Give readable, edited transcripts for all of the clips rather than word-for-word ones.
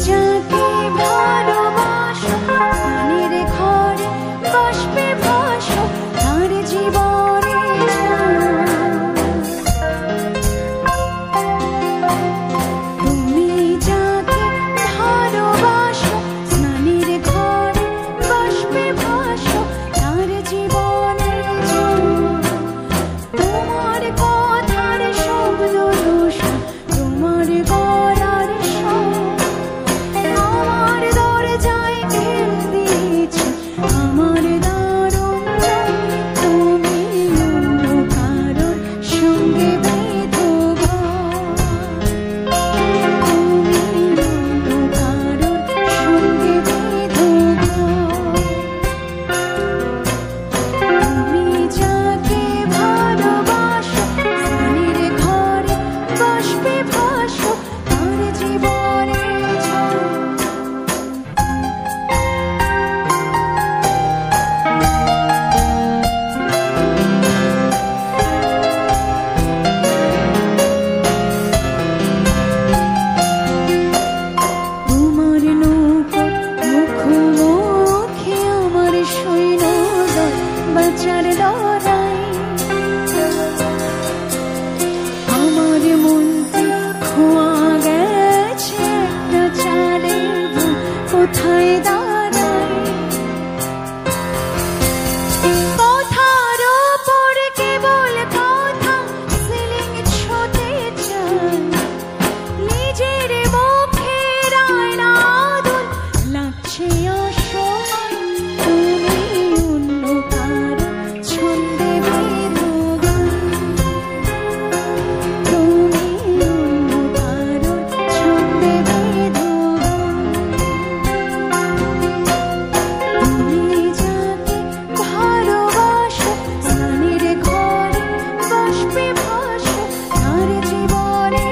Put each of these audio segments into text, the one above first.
যাকে ভালোবাসো প্রাণের ঘরে বাষ্পে ভাসো তার জীবনে তুমি যাকে ভালোবাসো স্নানের ঘরে বাষ্পে ভাসো তার জীবনে তোমার কথার শব্দ দোষা তোমার গলার আমার দরজায় ঠেল দিয়েছে আমার দারুণ তুমি অন্য কারোর সঙ্গে বেঁধো তুমি অন্য কারোর সঙ্গে বেঁধো তুমি যাকে ভালোবাসো স্নানের ঘরে বাষ্পে ভাসো তার জীবনে তোমার নৌকোর মুখোমুখি আমার সৈন্যদল বাঁচার লড়াই আমার মনটি খোয়া গেছে একটা চালের ভুল কোথায় দাঁড়াই কথার ওপর কেবল কথা সিলিং ছুঁতে চাই নিজের মুখের আয়না আদল লাগছে অসহায় তুমি অন্য কারো ছন্দে বেঁধো তুমি অন্য কারো ছন্দে বেঁধো তুমি যাকে ভালোবাসো স্নানের ঘরে বাষ্পে ভাসো তার জীবনে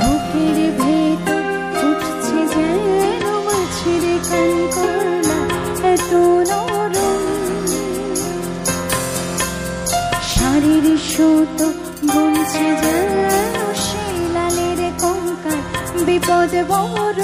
বুকের ভেতর ফুটছে যেন মাছের কানকলা এত নরম শাড়ির সুতো বুনছে যেন শিলালের কঙ্কাল বিপদ বড়